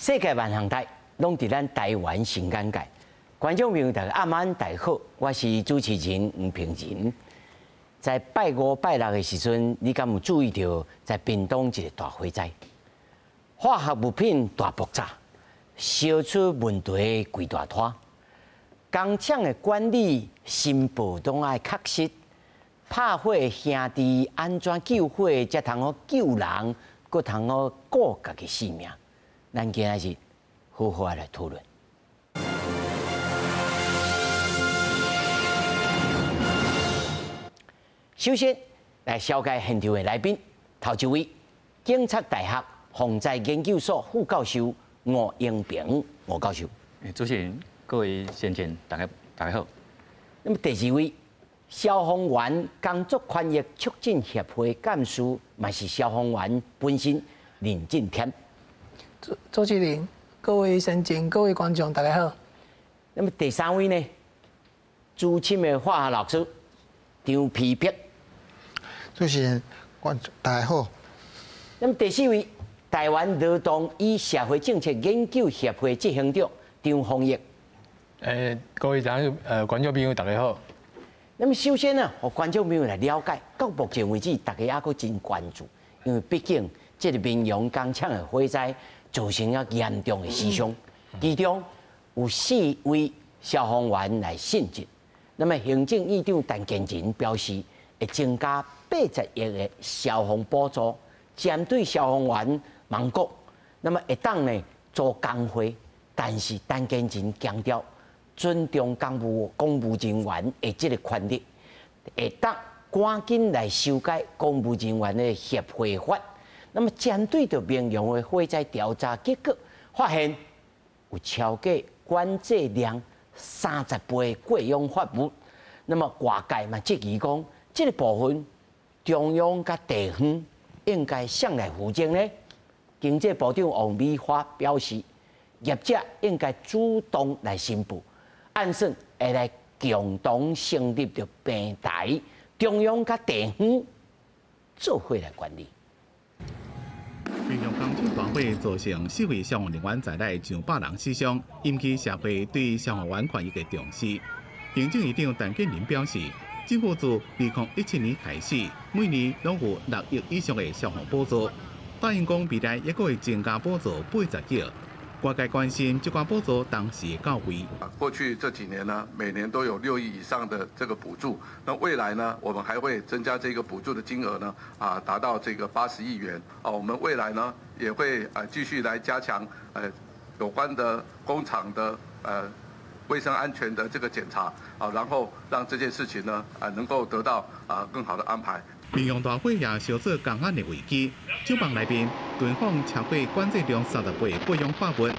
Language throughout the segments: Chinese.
世界万象台拢伫咱台湾新眼界。观众朋友大家暗安大家好，我是主持人吴平仁。在拜五、拜六的时阵，你敢有注意到在屏东一个大火灾？化学物品大爆炸，烧出问题的规大摊。工厂的管理、申报拢爱确实。拍火的兄弟安怎救火，才通好救人，搁通好顾家己性命？咱今仔日好好来讨论。首先来紹介現場的來賓，頭一位，警察大學防災研究所副教授吳英平，吳教授。主持人、各位先前大家好。那麼第二位，消防員工作權益促進協會幹事，嘛是消防員本身林進添。周麒麟，各位先前、各位觀眾大家好。那麼第三位呢，資深的化學老師張丕碧。主持人，大家好。那麼第四位，台灣勞動與社會政策研究協會執行長張宏毅。各位觀眾朋友大家好。那麼首先呢，讓觀眾朋友來了解，到目前為止，大家也閣真關注，因為畢竟這個民用工廠的火災造成了嚴重的死傷，其中有4位消防員來殉職。那麼行政院長陳建仁表示，會增加80億的消防補助，針對消防員忙國，那麼會當呢做工會，但是陳建仁強調。尊重公務人員的這個權利，會當趕緊來修改公務人員的協會法。那麼針對着民用的火災調查結果，發現有超過管制量30倍過氧化物。那麼外界嘛質疑講，這個部分中央甲地方應該誰來負責呢？經濟部長王美花表示，業者應該主動來申報。按算會來共同成立着平台，中央甲地方做伙來管理。民用工廠大火造成4位消防人員在內上百人死傷，引起社會對消防員權益的重視。行政院長陳建仁表示，政府自2017年開始，每年攏有6億以上的消防補助，答應講未來也會增加補助80億。外界關心這項補助當時到位。過去這幾年呢，每年都有6億以上的這個補助。那未來呢，我們還會增加這個補助的金額呢，達到這個80億元。我們未來呢也會繼續來加強有關的工廠的衛生安全的這個檢查，然後讓這件事情呢能夠得到更好的安排。民用大火也燒出工業的危機，廠房內邊囤放超過管制量30倍過氧化物。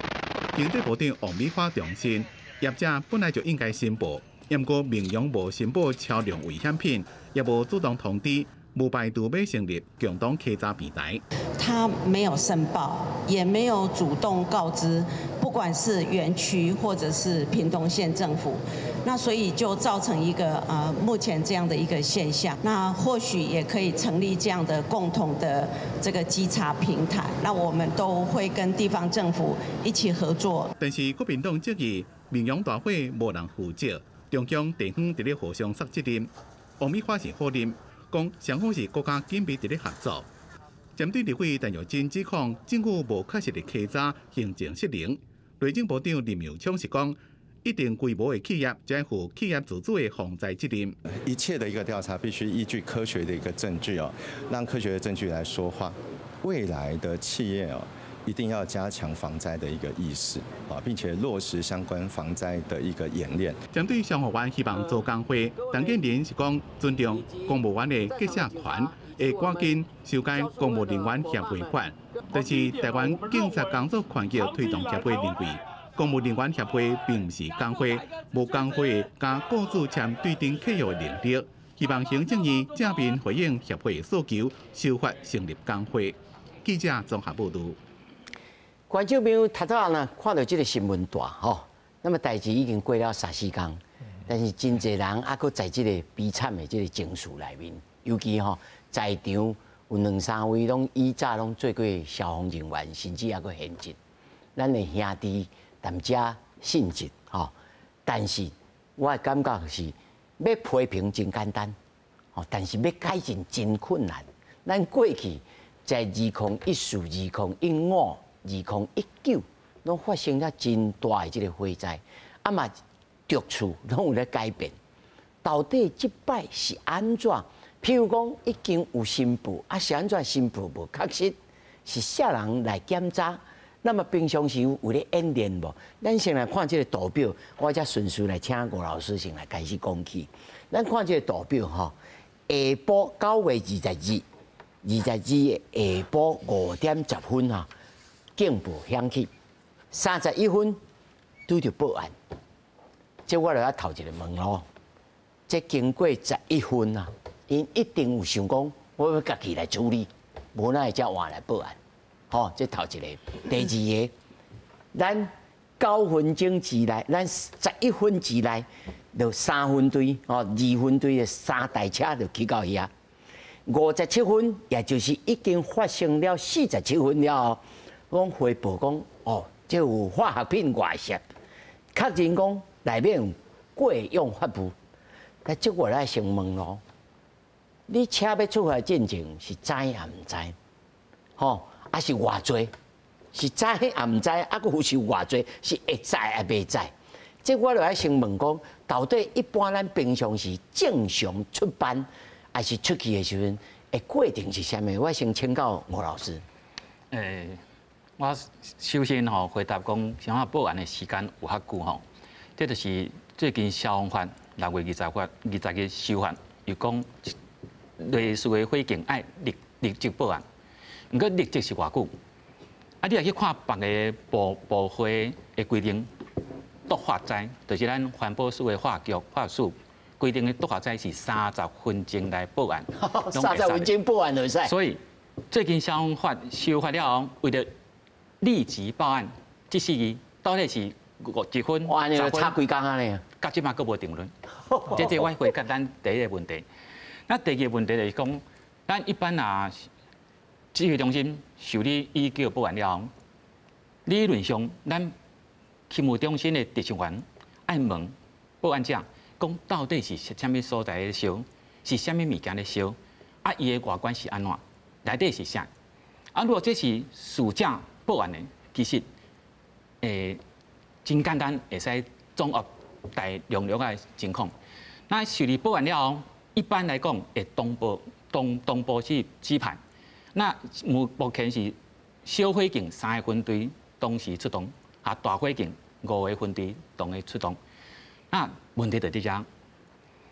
經濟部長王美花重申，業者本來就應該申報，不過民用無申報超量危險品，也無主動通知，無排除要成立共同稽查平台。他沒有申報，也沒有主動告知，不管是園區或者是屏東縣政府，那所以就造成一個目前這樣的一個現象。那或許也可以成立這樣的共同的這個稽查平台，那我們都會跟地方政府一起合作。但是國民黨質疑民用大火無人負責，中央地方在咧互相責責任。王美花是否認，講雙方是國家緊密在咧合作。針對立法陳玉珍指控政府無確實的稽查行政失能，內政部長林右昌是講，一定規模的企業將負企業自主的防災責任。一切的一個調查必須依據科學的一個證據哦，讓科學的證據來說話。未來的企業哦，一定要加強防災的一個意識啊，並且落實相關防災的一個演練。針對消防員希望做工會，陳建仁是講尊重公務員的結社權。會趕緊修改公務人員協會法，但是台灣警察工作權益推動協會認為，公務人員協會並不是工會，無工會加雇主簽對等契約的能力。希望行政院正面回應協會訴求，修法成立工會。記者綜合報道。觀眾朋友，頭早呢看到這個新聞大吼，那麼代志已經過了3-4天，但是真濟人還閣在這個悲慘的這個情緒裡面，尤其吼。在場有2-3位攏以早攏做過消防人員，甚至還閣現職。咱的兄弟淡家性质吼，但是我感觉是要批评真简单，吼，但是要改进真困难。咱过去在2014、2015、2019，拢发生了真大的这个火灾，啊嘛各处拢有咧改变。到底这摆是安怎？譬如讲，已经有申报，啊是安怎申报无确实？是啥人来检查？那么平常时有咧演练无？咱先来看这个图表，我才顺序来请吴老师先来开始讲起。咱看这个图表吼，下晡9月22的下晡5点10分啊，警报响起，31分拄着报案。这我就要头一个问咯，这经过11分啊，因一定有想讲，我要家己来处理。无奈才换来报案，吼，这头一个。第二个，咱9分钟之内，咱11分之内，就3分队，2分队的3台车就去到遐。57分，也就是已经发生了47分了后，讲回报讲，这有化学品外泄，确认讲内面有过氧发物。但这我来先问咯。你车要出发进前是知也唔知，吼，还是偌济？是知也唔知，啊，佫有是偌济？是会知也袂知？这我就要先问讲，到底一般咱平常时正常出班，还是出去的时阵，的过程是啥物？我先请教吴老师。我首先吼回答讲，想要报案的时间有较久吼，这就是最近消防法6月20日修法，又讲。类似的火警爱立即报案，毋过立即是偌久？啊，你来去看别个部会的规定，毒化灾就是咱环保署的化署规定的毒化灾是30分钟来报案，30分钟报案就使。所以最近消防法修法了后，为了立即报案，这4字到底是1分？哇，你差几工啊你？到即马佫无定论，这我回答咱第一个问题。那第二个问题就是讲，咱一般指挥中心受理已叫报案了后，理论上咱勤务中心的执行员爱问报案者，讲到底是啥物所在咧烧，是啥物物件咧烧，啊，伊的外观是安怎，内底是啥？啊，如果这是事者报案的，其实真简单，会使掌握大量的情况。那受理报案了后，一般来讲，会同步去指派。那目前是小火警3个分队同时出动，大火警5个分队同时出动。那问题就在这，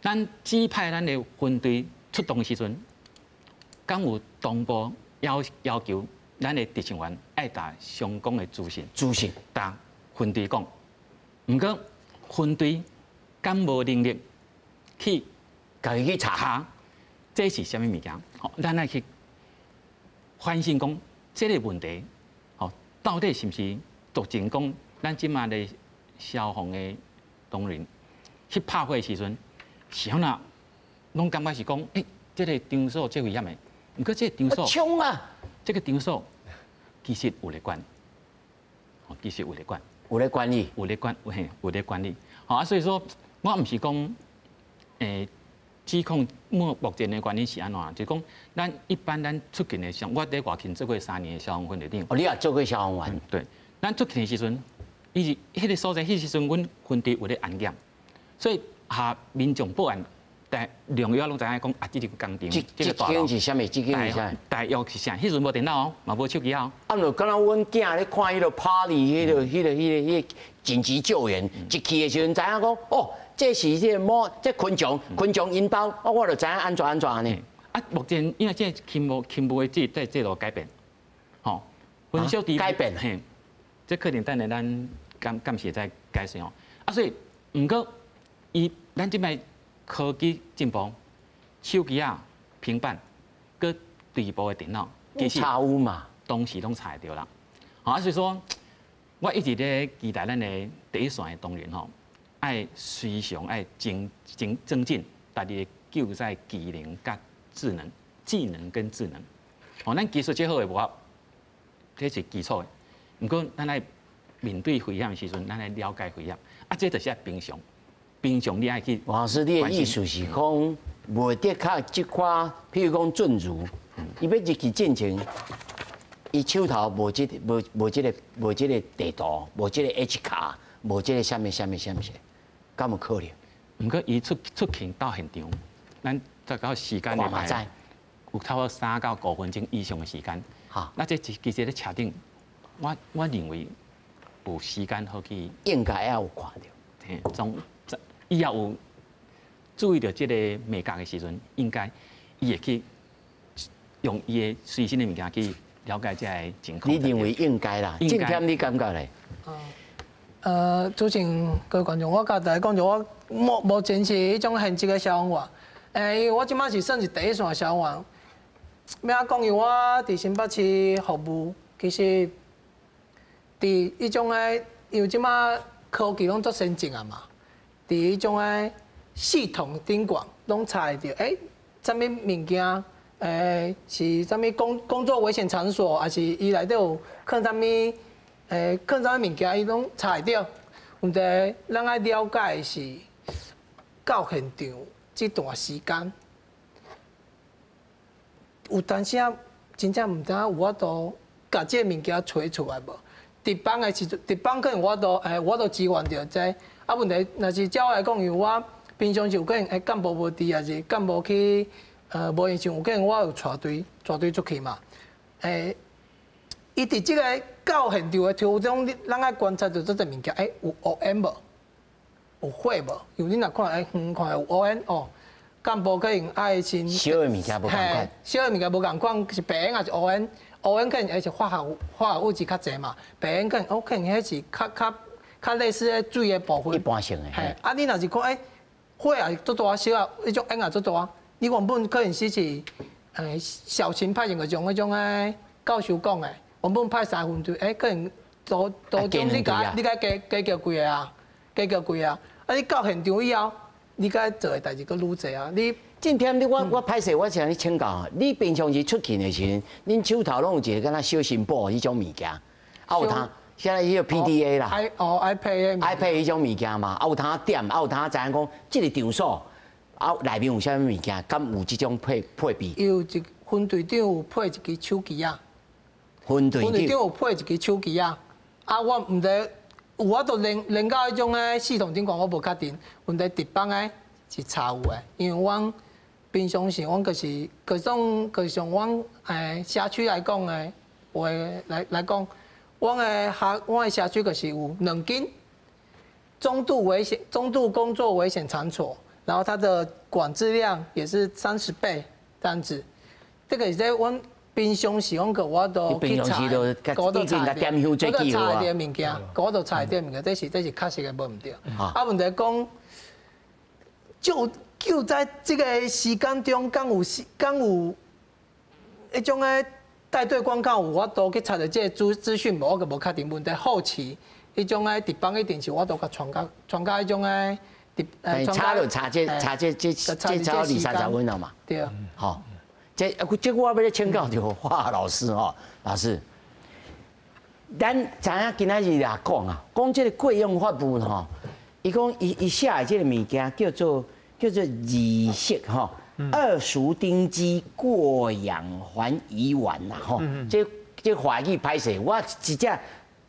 咱指派咱的分队出动的时阵，敢有同步要求咱的执行员爱打相关的资讯，打分队讲。毋过分队敢无能力去？家己去查，这是啥物物件？好，咱来去反省讲，这个问题，好，到底是不是造成讲咱即马的消防的同仁去拍火的时阵，是安那拢感觉是讲，这个场所最危险的。毋过这个场所，冲啊！这个场所其实有咧管，其实有咧管，有咧管理，有咧管理。好啊，所以说我毋是讲，指控目前的原因是安怎？就是讲，咱一般咱出勤的时候，我在外勤做过3年的消防分队长。你也做过消防员？对，咱出勤的时阵，伊是迄个所在，迄时阵阮分队有咧安检，所以民众报案，但重要拢知影讲这个工程，这个大楼是啥物？这个是啥？大约是啥？迄阵无电脑哦，嘛无手机哦。就敢若阮囝咧看迄个 party， 迄个紧急救援，一去的时阵知影讲这是这群众引导，我就知影安怎呢。目前因为这勤务的制度改变，分小弟改变，嘿，这可能等下咱敢是在改善哦。所以毋过咱即摆科技进步，手机平板，佮第二部的电脑，其实查有嘛，当时拢查会到啦。所以说，我一直咧期待咱的第一线的同仁爱时常爱增进家己的救灾技能甲技能跟智能。咱技术最好的无，这是基础的。不过咱爱面对危险的时阵，咱来了解危险。啊，这就是平常，平常你爱去。王老师，你的意思是讲，无得卡这块，譬如讲准如，伊要入去进前，伊手头无这个地图，无这个 H 卡，无这个什么，敢有可能？毋过伊出勤到现场，咱再到时间的排，有差不多3到5分钟以上的时间。好，那这其实咧车顶，我认为有时间好去。应该要有看到。嘿，伊也有注意到这个美感的时阵，应该伊会去用伊的随身的物件去了解这个情况。你认为应该啦？今天你感觉嘞？主持人各位观众，我甲大家讲就我目前是迄种现职的消防员，因为我即摆是算是第一线的消防员。要讲伊我伫新北市服务，其实伫迄种诶，因为即摆科技拢足先进啊嘛，伫迄种诶系统顶管拢查会到，啥物物件，是啥物工作危险场所，还是伊内底有放啥物，放啥物物件，伊拢查会到。问题咱爱了解的是到现场这段时间。有当时啊，真正毋知影有法度，甲这物件找出来无？值班的时阵，值班可能我都支援着这。啊，问题若是照我来讲，因为我平常时有可能干部无伫，还是干部去无现象，有可能我有带队出去嘛。伊伫即个到现场的途中，咱爱观察着这个物件，有乌烟无？有火无？因为你若看看有乌烟哦。干部可能爱先小的物件无共款，小的物件无共款，是白烟还是乌烟？乌烟可能是化学物质较侪嘛，白烟可能迄是较类似诶水的部分。一般性的。啊，你若是看火也足大，小啊，迄种烟也足大，你原本可能是小型派型个种迄种诶教授讲诶，原本派3分队，可能都中你加加叫几个啊？加叫几个啊？啊，你到现场以后。你该做的代志搁愈侪啊！你今天我歹势，我向你请教，你平常时出勤的时阵，恁手头拢有一个敢若小新宝迄种物件，啊有通现在迄个 PDA 啦，iPad 迄种物件嘛，啊有通点，啊有通知影讲，即个场所啊内面有啥物物件，敢有即种配备？有一分队长有配一支手机啊，分队长有配一支手机啊，啊我毋知。有法度连到迄种诶系统顶管，我无确定。问题值班诶是查有诶，因为阮平常时阮就是各种阮社区来讲诶话来讲，阮诶社区就是有2间中度工作危险场所，然后它的管制量也是30倍这样子。这个是在阮。平常时阮个我都去查，我都查一点物件，我都查一点物件，这是确实个无毋对。啊，问题讲，就在这个时间中，敢有迄种诶带队官讲有法度去查到这个资讯无，我个无确定。问题后期迄种诶值班一定是我都甲传到迄种诶，查这超20-30分了嘛？对啊。好。这我要咧请教着华老师吼，老师，咱知影今仔日来讲啊，讲这个贵用法务吼，伊讲伊写的这个物件叫做乙烯吼，2俗丁基过氧环乙烷啦吼，这华语歹势，我直接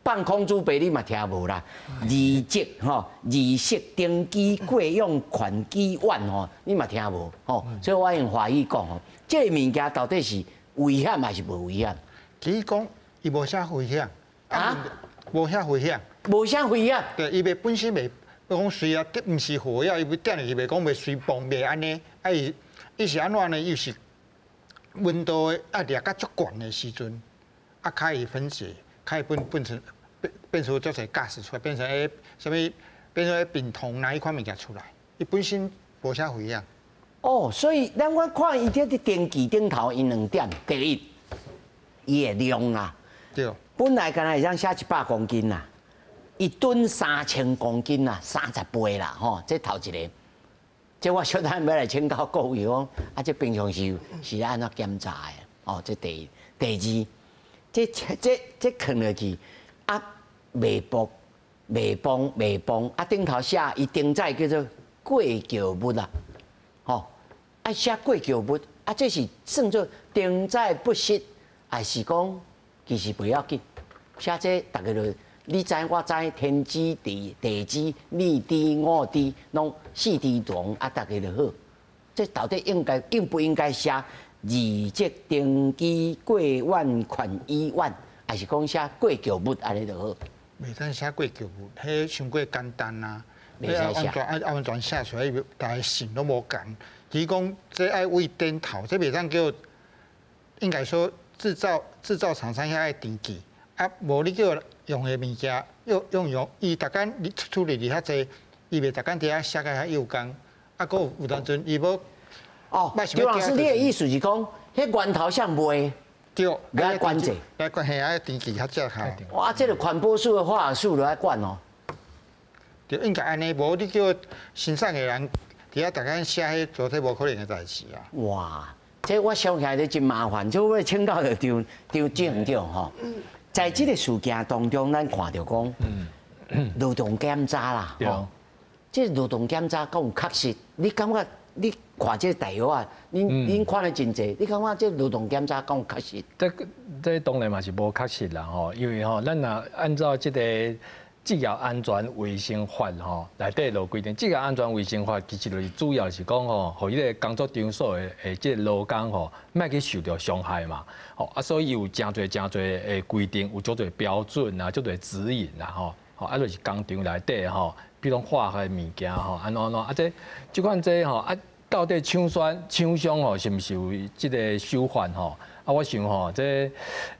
放空主白你嘛听无啦，乙烯丁基过氧环乙烷吼，你嘛听无吼，所以我用华语讲吼。这个物件到底是危险还是无危险？其实讲，伊无啥危险啊，无啥危险，无啥危险。对，伊袂本身袂讲随啊，毋是火药，伊袂点入去，袂讲袂随崩袂安尼。啊，伊是安怎呢？伊是温度啊，掠到足悬的时阵，啊，可以分解，可以变出这些 gas 出来，变成什么？变成丙酮那一款物件出来。伊本身无啥危险。哦，所以我看伊这电机顶头因2点，第一，伊的量啊，对，本来敢若会当写100公斤啦，一吨3000公斤啦，30倍啦，吼，这头一个，这我小等要来请教各位讲，啊，这平常是安怎检查的？哦，这第一，第二，这放落去，啊，未崩，啊顶头写伊顶载叫做过桥物啊，吼，啊写过桥物，啊这是算作顶载不失，还是讲其实不要紧，写这大家就你知我知，天知地，地知你知我知，拢四知同啊，大家就好。这到底应不应该写二节登记过万款1万，还是讲写过桥物安尼就好？袂使写过桥物，迄伤过简单啊。袂使写，完全写出来，大家信都无共。其实讲这爱为顶头，这袂当叫，应该说制造厂商遐爱登记，啊，无你叫用的物件用，伊逐工你处理遐济，伊袂逐工伫遐写个遐有工，啊，佫有当阵伊要。哦，刘老师，你的意思是讲，迄源头上卖，对，来管制，来管系爱登记较正好。哇，这个环保署的化学署都来管哦。就应该安尼，无你叫生产的人伫遐逐工写迄做这无可能的代志啊。哇，这我想起来就真麻烦，这我请教着张警长吼。在这个事件当中，咱看到讲，劳动检查啦，吼，这劳动检查讲有确实，你感觉？你看这大药啊，恁看了真济，你感觉这劳动检查讲确实？这当然嘛是无确实啦吼，因为吼，咱若按照这个职业安全卫生法吼内底就规定，职业安全卫生法其实就是主要是讲吼，互迄个工作场所的这个劳工吼，莫去受到伤害嘛。吼啊，所以有真侪的规定，有足侪标准啊，足侪指引啦吼。吼啊，就是工厂内底吼。比如化学物件吼，安怎啊？即款吼啊，到底厂商吼是毋是有即个手法吼？啊，我想吼，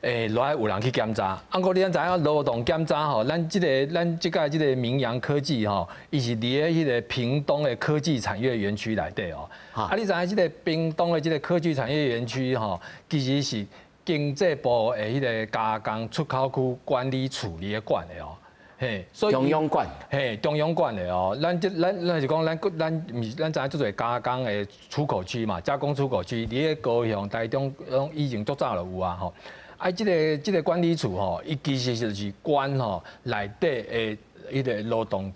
来有人去检查。啊，过你知影劳动检查吼，咱即个明阳科技吼，伊是伫咧迄个屏东的科技产业园区内底哦。啊，你知影即个屏东的即个科技产业园区吼，其实是经济部的迄个加工出口区管理处理管的哦。嘿，所以中央管，嘿，中央管的哦，咱是讲咱知影做侪加工的出口区嘛，加工出口区，伫咧高雄、台中已经足早就有啊吼。啊，即个管理处吼，伊其实就是管吼内底的迄个劳动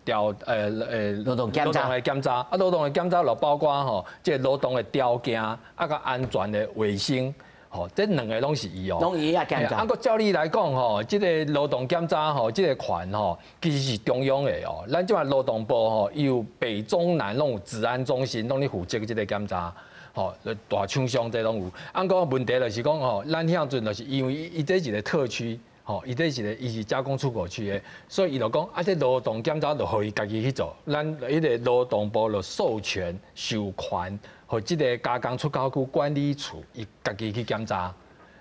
劳动检查，啊，劳动的检查就包括吼，即个劳动的条件啊，甲安全的卫生。吼，这两个拢是伊哦，拢伊啊检查。啊，个照理来讲吼，即个劳动检查吼，即个权吼，其实是中央的哦。咱即摆劳动部吼，有北中南拢有治安中心，拢咧负责即个检查。吼，大厂商这拢有。按讲问题就是讲吼，咱遐阵就是因为伊这是一个特区，吼，伊是加工出口区的，所以伊就讲啊，这劳动检查就互伊家己去做，咱迄个劳动部就授权互即个加工出口区管理处伊家己去检查，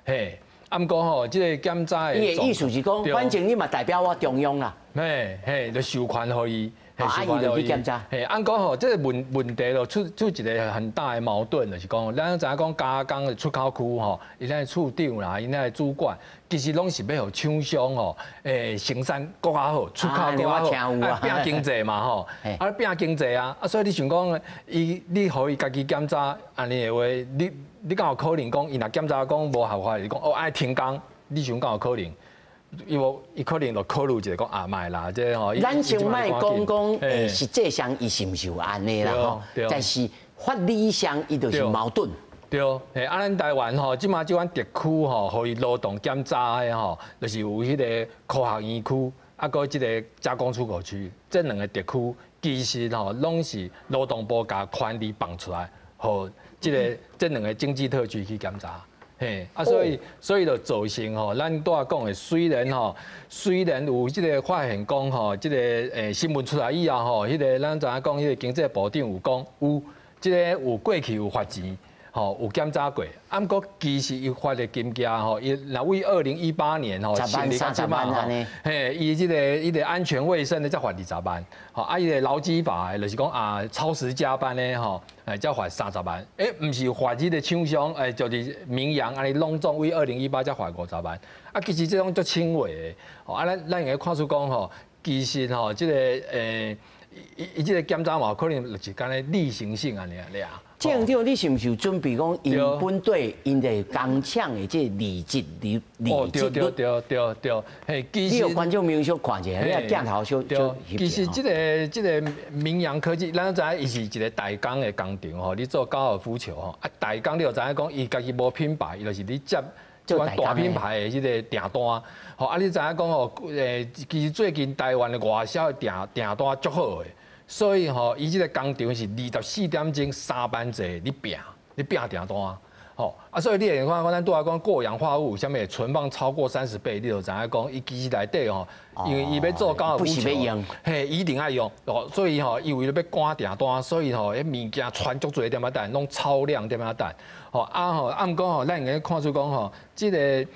嘿，啊毋过吼，即个检查的，伊的意思是讲，反正你嘛代表我中央啦，嘿，就授权互伊。啊，伊就去检查。嘿，按讲吼，这个问题就出一个很大的矛盾，就是讲，咱知影讲加工的出口区吼，伊那处长啦，伊那主管，其实拢是要互厂商吼，生产更较好，出口更较好，啊，拼经济嘛吼，啊，拼经济啊，啊，所以你想讲，你互伊家己检查，安尼的话，你敢有可能讲，伊若检查讲无合法，你讲哦爱停工，你想敢有可能？伊可能就考虑一下讲啊，卖啦，这吼。咱先卖讲，实际上伊是毋是有安尼啦吼？但是法理上伊就是矛盾。对，啊，咱台湾吼，即马即款特区吼，互伊劳动检查的吼，就是有迄个科学园区，啊，搁即个加工出口区，这两个特区其实吼，拢是劳动部甲权力放出来，互这两个经济特区去检查。嘿，啊，所以就造成吼，咱拄仔讲的，虽然有即个发现讲吼，即个新闻出来以后吼，迄个咱知影讲，迄个经济部长有讲有即个有过去有发钱，吼有检查过，啊，毋过其实伊发的金额吼，伊若为2018年吼成立到即嘛吼，嘿，伊个安全卫生的才罚20万，吼，啊，伊个劳基法的就是讲啊，超时加班的吼。才罚30万，毋是罚即个厂商，就是明阳安尼拢总为2018才罚50万，啊，其实这种足轻微的，啊，咱会看出讲吼，其实吼，即个伊这个检查嘛，可能就是干咧例行性安尼啊。县长，你是毋是有准备讲因本队因的工厂的这履职率？对，嘿，其实你有观众民众看一下，你啊镜头小小其实这个明阳科技，咱知影伊是一个代工的工厂吼，你做高尔夫球吼，啊代工你就知影讲伊家己无品牌，伊就是你接即款大品牌的这个订单，吼啊你知影讲吼，其实最近台湾的外销的订单足好的。所以吼，伊即个工厂是24点钟3班制，你拼订单，吼啊，所以你会看咱拄仔讲过氧化物，啥物存放超过30倍，你就知影讲伊其实内底吼，因为伊要做高尔夫球，嘿，一定爱用，所以吼，伊为了要赶订单，所以吼，迄物件传足侪点仔单，拢超量点仔单，吼按讲吼，咱会看出讲吼，即个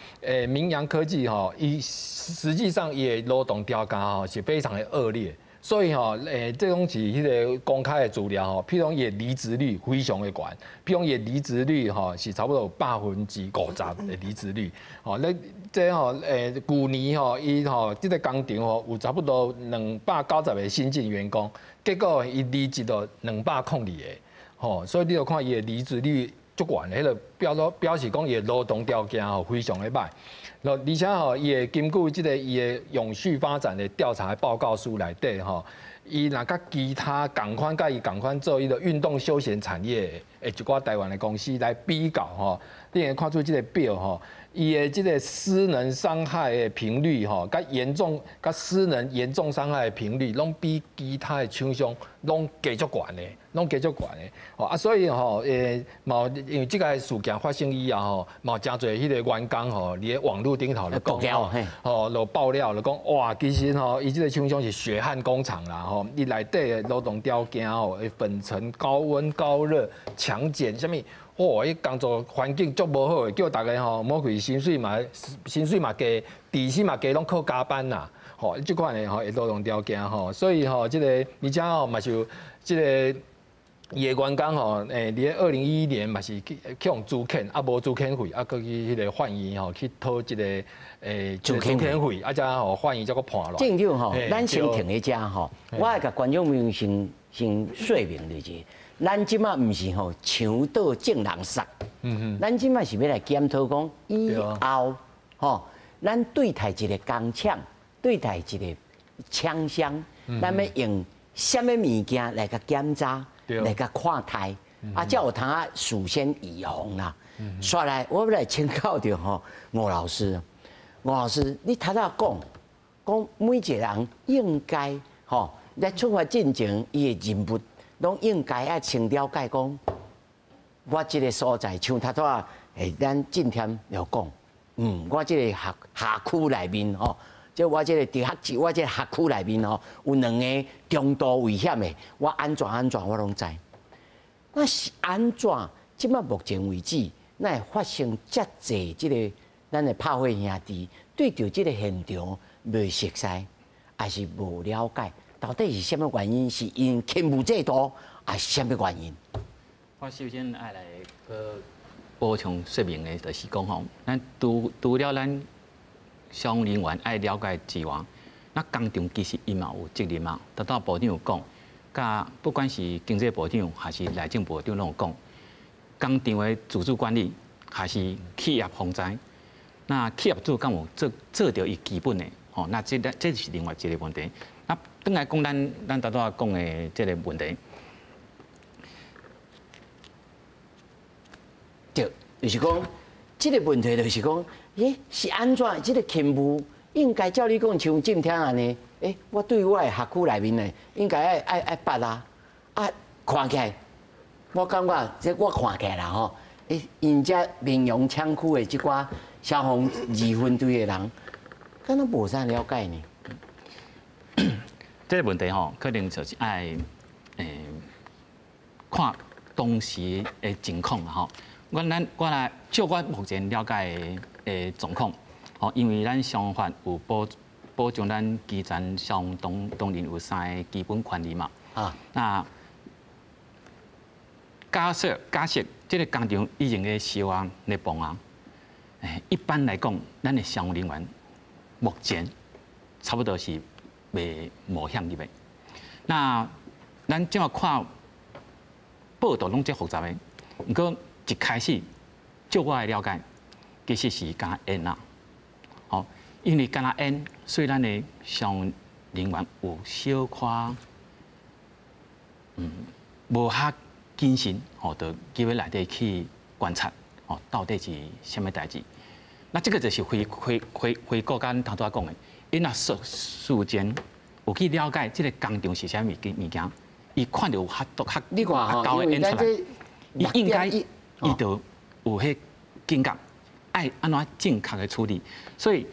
明阳科技吼，伊实际上伊的劳动条件吼是非常的恶劣。所以吼，这种是迄个公开的资料吼，譬如讲伊离职率非常的高，譬如讲伊离职率吼是差不多有50%的离职率，吼，那这吼去年吼伊吼这个工厂吼有差不多290个新进员工，结果伊离职到202个，吼，所以你就看伊的离职率足悬的，迄个表示讲伊的劳动条件吼非常的歹。而且吼，伊会根据即个伊的永续发展的调查报告书内底吼，伊若甲其他共款甲伊共款做伊个运动休闲产业的一寡台湾的公司来比较吼，你会看出即个表吼，伊的即个失能伤害的频率吼，甲失能严重伤害的频率，拢比其他的厂商拢加足悬的。哦啊，所以吼，嘛因为即个事件发生以后吼，嘛真侪迄个员工吼，伫网络顶头就讲吼，就爆料就讲哇，其实吼，伊即个厂商是血汗工厂啦吼，伊内底的劳动条件吼，粉尘、高温、高热、强碱，啥物，哇，伊工作环境足无好的，叫大家吼，莫开薪水嘛低，底薪嘛低，拢靠加班啦。吼，即款的吼，劳动条件吼，所以吼，即个而且吼嘛是有即个。伊的员工吼，伫2011年嘛是去用资遣，啊无资遣费，啊佮去迄个换医吼，去讨一个资遣费，啊才吼换医才佮判落。正常吼，咱先停喺遮吼，我来甲观众朋友先说明就是，咱即马毋是吼墙倒正人杀，咱即马是要来检讨讲以后吼，咱对待一个工厂，对待一个厂商，咱要用什么物件来甲检查？来甲看待，啊，才有通啊事先预防啦。刷来，我要来请教着吼吴老师，你头仔讲每一个人应该吼在出发进前，伊的任务拢应该要先了解讲，我这个所在像头仔咱今天要讲，我这个辖区内面吼。即我这个我这个辖区内面吼，有2个中度危险的，我安怎我拢知。那是安怎？即摆目前为止，那会发生遮济即个咱的拍火兄弟对着即个现场未熟悉，还是无了解，到底是什么原因？是因勤务制度，还是什么原因？我首先爱来补充说明的，就是讲吼，咱除了咱。消防人员爱了解之外，那工厂其实伊嘛有责任嘛。得到部长有讲，甲不管是经济部长还是内政部长拢有讲，工厂的自主管理还是企业防灾。那企业主敢有做到伊基本的，吼，那这是另外一个问题。那等来讲咱得到讲的这个问题，对，就是讲这个问题就是讲。是安怎？这个勤务应该照你讲，像今天安尼，我对我的辖区内面的应该爱捌啦，看起来，我感觉这我看起来啦吼，因遮明阳厂区的即寡消防2分队的人，敢若无啥了解呢？这个问题吼，可能就是爱看当时的情况啦吼。我来就我目前了解的状况，吼，因为咱消防法有保障咱基层消防同仁有3个基本权利嘛。那假设这个工厂已经咧烧啊咧崩啊，一般来讲，咱的消防人员目前差不多是袂冒险入的。那咱即马看报道拢真复杂的，不过一开始就我的了解，其实是敢烟啦，好，因为敢烟，所以咱的消防人员有小可无遐谨慎，吼，就机会内底去观察，吼，到底是什么代志？那这个就是回顾刚头拄仔讲的，因若事前有去了解这个工厂是啥物件，伊看到有较你看吼，高的演出来，伊应该伊就有迄警觉，爱安怎正确的处理。所以，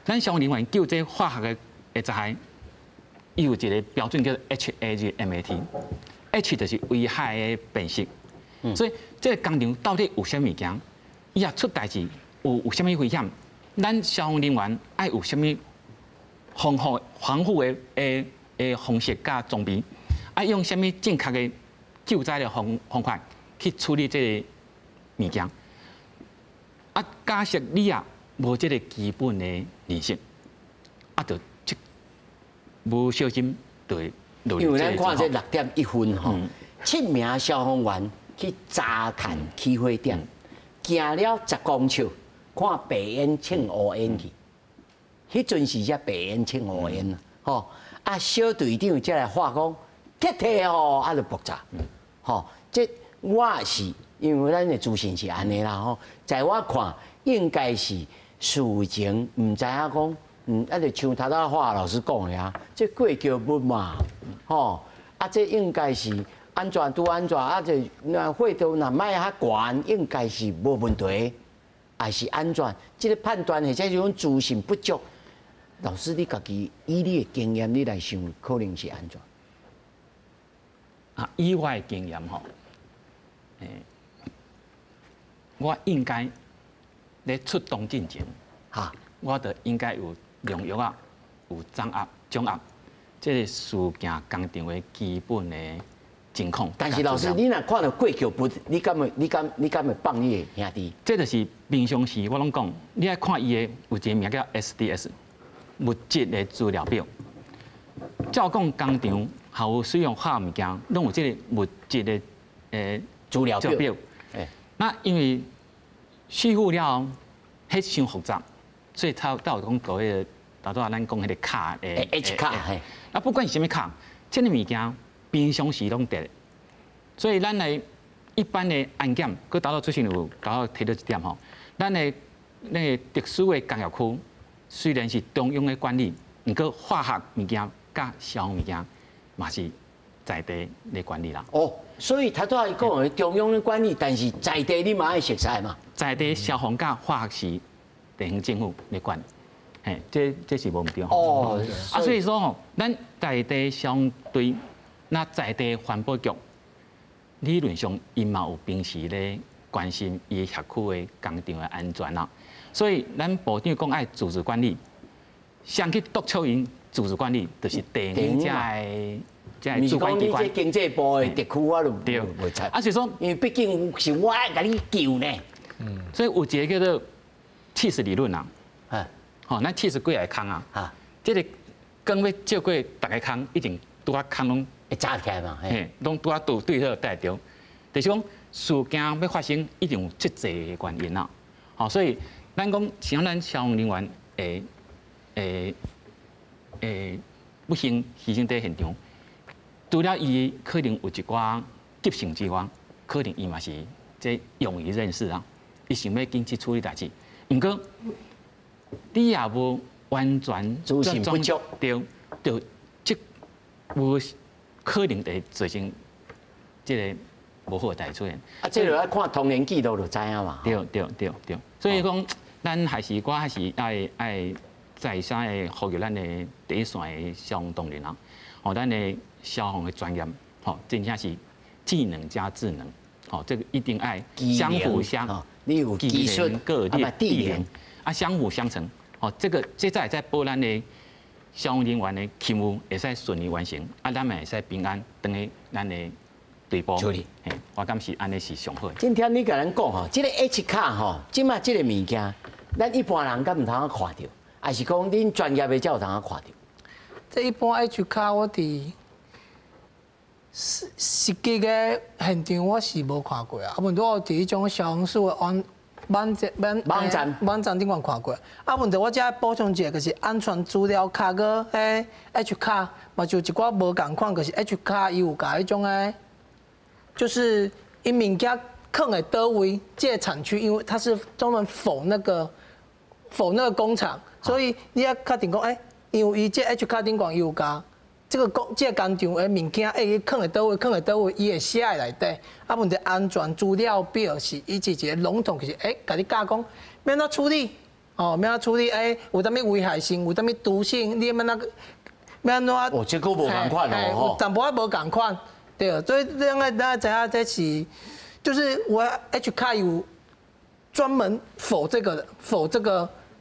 咱消防人员叫这化学的杂害，伊有一个标准叫做 HAZMAT，H 就是危害的辨识。所以，这个工厂到底有啥物件？伊若出代志，有啥物危险？咱消防人员爱有啥物防护的方式甲装备？爱用啥物正确的救灾的方法去处理这个物件？啊，假设你啊无这个基本的认识，啊，就无小心就会落入因为这个咱看这情况。 6:1吼，7名消防员去查看起火点，行了10公尺，看白烟呛乌烟去。迄阵是只白烟呛乌烟啦，吼啊，小队长才来话讲，铁铁吼，啊，就爆炸，吼，这我是因为咱的资讯是安尼啦，吼，在我看应该是事前唔知影讲，啊，就像头仔华老师讲的啊，这过桥不嘛，吼，啊，这应该是安全拄安全，啊，这那火度若卖较悬，应该是无问题，还是安全，这个判断或者是讲资讯不足。 老师，你家己以你的经验，你来想，可能是安怎？啊，以我的经验吼，我应该咧出动进前，哈，我就应该有量药啊，有掌握，这个事件工厂的基本的情况。但是老师，你若看到过桥不，你敢会放你的兄弟？这就是平常时我拢讲，你爱看伊的有一个名叫 SDS。 物质的资料表，照讲工厂还有使用化物件，拢有这个物质的资料表。那因为续付了，迄伤复杂，所以他有讲所谓的，头拄仔咱讲迄个卡的 H 卡，那不管是什么卡，这个物件平常时拢得，所以咱来一般的安检，佮头拄出现有头拄提到一点吼，咱的那个特殊的工业区。 虽然是中央的管理，不过化学物件甲消防物件嘛是在地的管理啦。哦，所以他都要讲的中央的管理，但是在地你嘛爱熟悉嘛。在地消防甲化学是地方政府来管，嘿，这是无问题哦，啊，所以说吼，咱在地消防队，那在地环保局，理论上因嘛有平时咧关心伊辖区的工厂的安全啦。 所以，咱部长讲爱自治管理，想去督促因自治管理，就是地方这主管机关。你这经济部的特区我都袂猜。啊，所以说，因为毕竟是我爱甲你救呢。所以有一个叫做气势理论啊。啊，吼，咱气势几个坑啊？啊，这个刚要照过大个坑，一定拄啊坑拢会炸起来嘛？嘿，拢拄啊对好带着。就是讲事件要发生，一定有这济个原因啦。好，所以。 咱讲像咱消防人员不幸牺牲在现场，除了伊可能有一寡急性之外，可能伊嘛是这勇于认识啊，伊想要紧去处理代志。不过你也无完全资讯不足，对，就即有可能会造成这个无好的代志出现。啊，这就要看童年记录就知影嘛。对，所以讲。 咱我还是爱再三的呼吁咱的第一线的消防同仁啊，吼，咱的消防的专业，吼，真正是技能加智能，吼，这个一定爱相互你有技术，各地能啊，相互相成，吼，这在保咱的消防人员的勤务会使顺利完成，啊，咱们会使平安等于咱的队部处理。我感是安尼是上好。今天你甲咱讲吼，这个 H 卡吼，即马这个物件。 咱一般人敢唔通啊看到，还是讲恁专业的才有通啊看到？这一般 H 卡我伫实际的现场我是无看过啊，问到伫迄种消防署的网站顶管看过。啊，问到我遮补充一下，就是安全资料卡个迄 H 卡，嘛就一寡无共款，就是 H 卡伊有甲迄种诶，就是伊物件放在倒位，这个产区，因为它是专门否那个工厂，所以你要确定讲，因为伊这 H 卡顶管有甲。这个工厂的物件，放在倒位，伊会写在内底。啊，问题安全资料表是伊是一个笼统，就是甲你教讲，免怎处理，免怎处理，有啥物危害性，有啥物毒性，你免怎哦，这个无共款哦，淡薄仔无共款，对，所以咱知影这是，就是我 H 卡有专门否这个，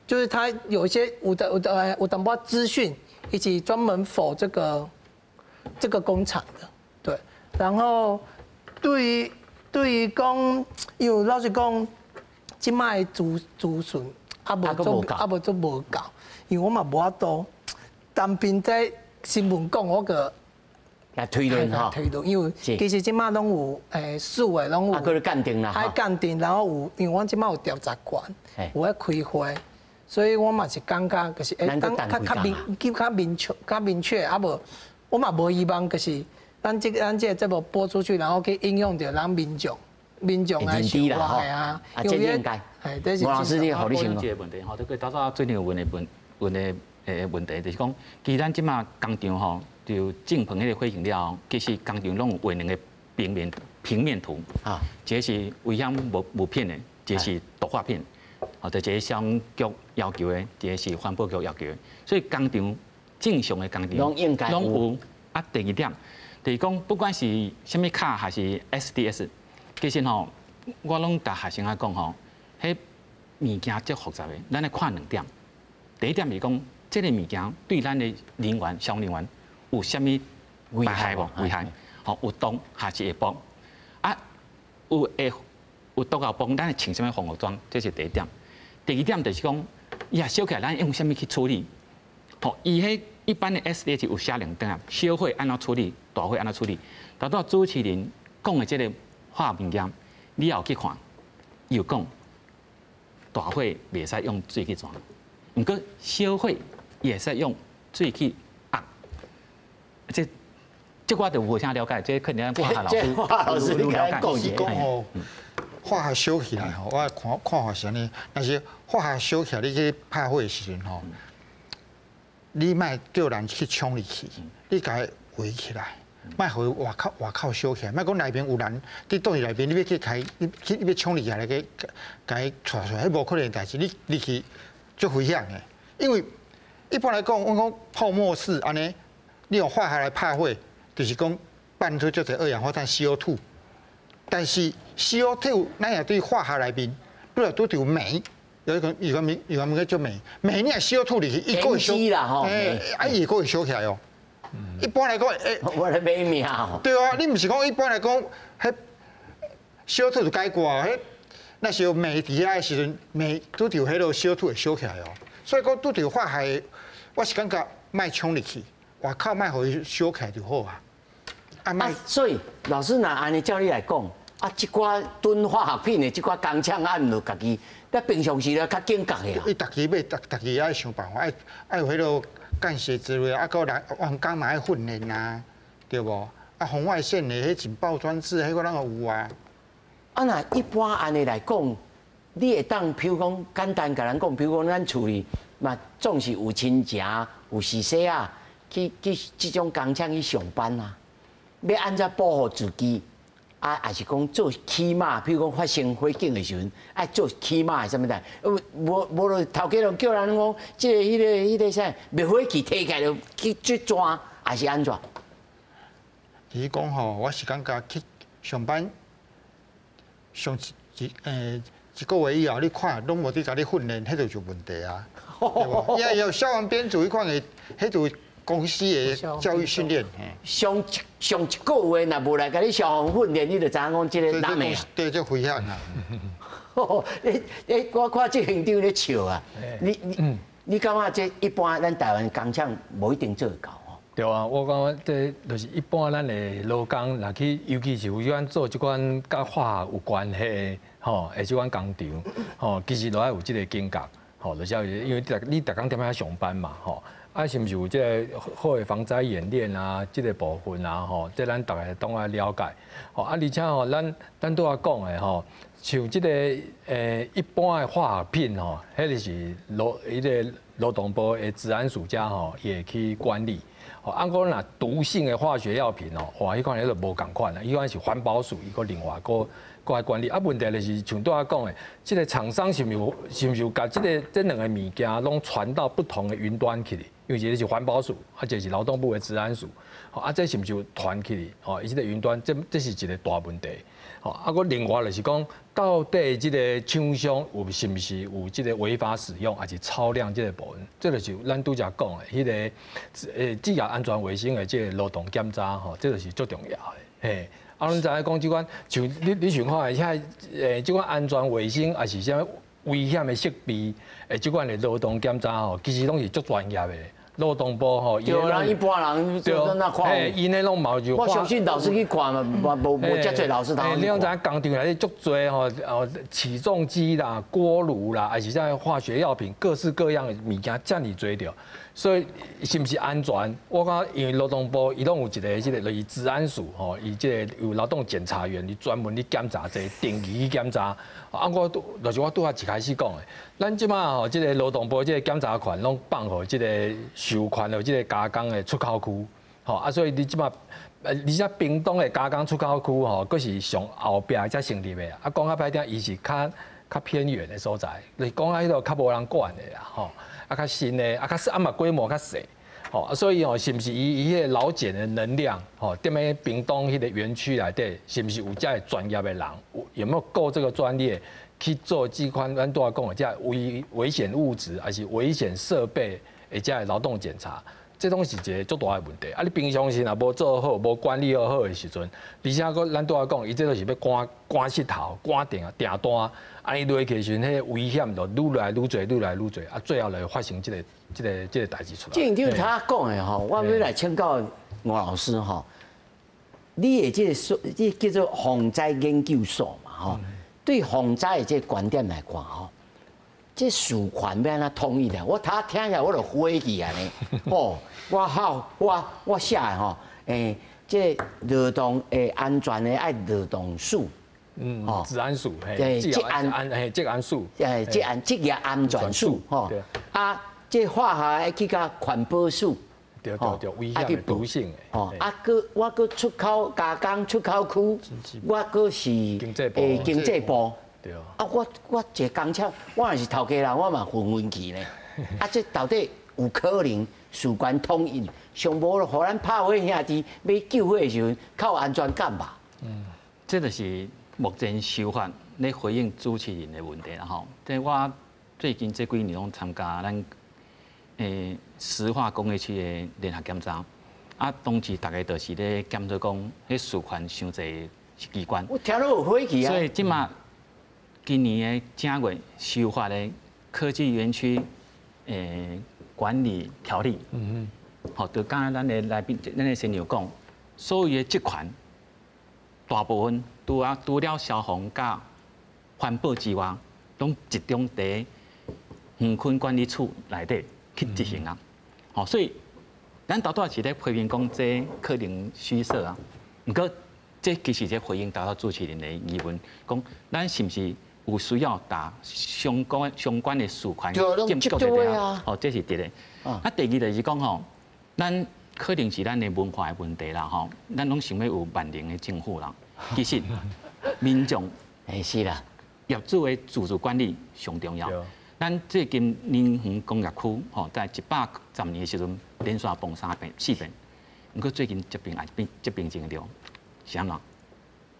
就是它有一些有淡薄资讯。以及专门否这个工厂的，对。然后对于讲，因为老实讲，即卖资讯无做无够，因为我嘛无法度单凭在新闻讲我个来推论哈，因为其实即卖拢有数个拢有，啊，佮鉴定啦，还鉴定，然后有，因为我即卖有调查官，有咧开会。所以我嘛是感觉，就是较明确，啊无，我嘛无希望，就是咱这个节目播出去，然后去影响到咱民众的生活啊。啊，这应该。吴老师，你好，你先讲。这个问题吼，这个大家最近有问题，就是讲，其实咱即马工厂吼，就正棚迄个火型了后，其实工厂拢有画两个平面图啊，这是危险物品的，这是毒化片。哦，就这消防局要求的，这是环保局要求的，所以工厂正常的工厂拢有。啊，第二点，就是讲，不管是什么卡还是 SDS， 其实吼，我拢甲学生仔讲吼，迄物件足复杂的，咱来看两点。第一点是讲，这个物件对咱的人员、消防人员有啥物危害无？危害，吼有毒还是会爆？啊，有毒后崩，咱穿什么防护装？这是第一点。第二点就是讲，伊也烧起来，咱用什么去处理？吼，伊迄一般的 SDS 有写两点啊，小火安怎处理，大火安怎处理。达到主持人讲的这个化学物件，你也有去看，伊有讲大火袂使用水去转，毋过小火也使用水去压。这我就无啥了解，这肯定化学老师你了解。是讲吼。化学烧起来吼，我看法是安尼。但是化学烧起来，你去拍火的时阵吼，你莫叫人去冲入去，你甲伊围起来，莫互外口烧起来，莫讲内边有人，你倒入内边，你要去开，你要冲入去来个，甲伊带出来，迄无可能的代志。你去足危险的，因为一般来讲，我讲泡沫式安尼，你用化学来拍火，就是讲伴出足侪二氧化碳 CO2。但是 CO2 咱也对化学内面，比如拄着煤，有个叫煤，煤你也 CO2 入去，伊个会烧，伊个会烧起来哦。一般来讲，我来买命哦。对啊，你唔是讲一般来讲，迄 CO2 就解挂，迄那时候煤伫遐的时阵，煤拄着迄个 CO2 会烧起来哦。所以讲拄着化学，我是感觉莫冲入去，外口莫互伊烧起来就好啊。所以老师若安尼照你来讲，即寡囤化学品的即寡工厂，毋就家己在平常时咧较警觉的啊。伊家己爱想办法，爱有迄个间歇之类，啊，个人员工嘛爱训练啊，对无？啊，红外线的迄警报装置，迄个咱有啊。那一般安尼来讲，你会当，譬如讲简单甲人讲，譬如讲咱厝里嘛，总是有亲情、有师媳啊，去即种工厂去上班啊。要安怎保护自己？还是讲做起码，譬如讲发生火警的时阵，爱做起码的什么的？无就头家就叫人讲，迄个啥灭火器摕起来就去抓，还是安怎？其实讲吼，我是感觉去上班，上一个月以后，你看拢无伫甲你训练，迄就问题啊，对无？也有消防编组迄款的，迄就。公司的教育训练，上一个月若无来甲你消防训练，你就知影讲即个难的啊。对，这危险啊！我看这县长咧笑啊。你感觉这一般咱台湾工厂无一定做得到哦？对啊，我感觉这就是一般咱的劳工，若去，尤其是有咱做即款甲化学有关系的，吼，即款工厂，吼，其实都要有即个警觉，吼，就是因为你逐工踮遐上班嘛，吼，啊，是毋是有即个好的防灾演练啊，即个部分啊，吼，这咱逐个都要了解，吼，啊，而且吼，咱都要讲的吼，像即个一般的化学品吼，迄就是劳动部的治安署家吼也去管理。按讲若毒性的化学药品哦，哇，迄款就无共款啦，迄款是环保署伊个另外个来管理。啊，问题就是像拄仔讲的，即个厂商是毋是有甲这两个物件拢传到不同的云端去哩？因为一个是环保署，啊，一个是劳动部的治安署，啊，这是毋是有传去哩？哦，伊即个云端，这是一个大问题。啊，个另外就是讲，到底即个厂商是毋是有即个违法使用，还是超量即个部分？这就是咱拄则讲的，迄个职业安全卫生的即个劳动检查，吼，这就是最重要的。嘿，啊，咱知影讲即款，像你想看遐即款安全卫生，还是啥危险的设备，即款的劳动检查吼，其实拢是足专业的。劳动部吼，对啦，一般人做那看，因那拢冇就。我相信老师去看嘛，无遮侪老师头。你拢知影工厂内底足多吼，起重机啦、锅炉啦，还是像化学药品，各式各样的物件，遮尔多着。所以是毋是安全？我感觉因为劳动部伊拢有一个即个类治安署吼，伊即个有劳动检查员，伊专门去检查这定期去检查。啊，就是我拄仔一开始讲的，咱即马吼，即个劳动部即个检查权拢放互即个受权的即个加工的出口区，吼啊，所以你即马，而且屏东的加工出口区吼，佫是上后壁才成立的，啊，讲较歹听，伊是较偏远的所在，就是讲啊，迄个较无人管的啦，吼。啊，较新的，啊嘛规模较细，吼，所以吼，是毋是伊迄个劳检的能量，吼，踮咧屏东迄个园区内底，是毋是有遮个专业的人，有没有够这个专业去做这款咱拄仔讲的遮危险物质，还是危险设备的遮个劳动检查？这拢是一个足大的问题。啊，你平常时若无做好，无管理好的时阵，而且佫咱拄仔讲，伊这都是要赶石头、赶订单，安尼落去时阵，迄危险就愈来愈多，啊，最后来发生这个代志出来。这就是他讲的吼，我要来请教吴老师吼，你的这叫做防灾研究所嘛吼，对防灾的这观点来看吼。这事权要安怎统一的？我听起来我就火气啊呢！哦，我写的吼，这劳动安全的爱劳动署，哦，治安署，职安署，职业安全署，吼，啊，这化学爱去甲环保署，对，危险的毒性的，哦，啊，我出口加工出口区，我是经济部。啊，我一个工厂，我若是头家人，我嘛混去呢。啊，这到底有可能事关统一，上无就互咱拍火兄弟要救火的时候，靠安全感吧。这就是目前修法咧回应主持人的问题啦吼。即我最近这几年拢参加咱石化工业区的联合检查，啊，当时大家都是咧检讨讲，迄事权伤侪机关。我听到有火气啊。所以即马。今年的正月修法的科技园区管理条例，好，就刚才咱的来宾，咱的先有讲，所有的职权大部分除了消防甲环保之外，拢集中在园区管理处内底去执行啊。好，所以咱倒是咧批评讲，这可能虚设啊。不过，这其实在回应到主持人的疑问，讲咱是不是？有需要打相关的事权监督的啊，哦，这是对的。啊，第二就是讲吼，咱可能是咱的文化的问题啦，吼，咱拢想要有万能的政府啦。其实民众是啦，业主的自主管理上重要。咱最近宁园工业区吼，在110年的时阵连续崩4遍，不过最近这边真了，是安怎？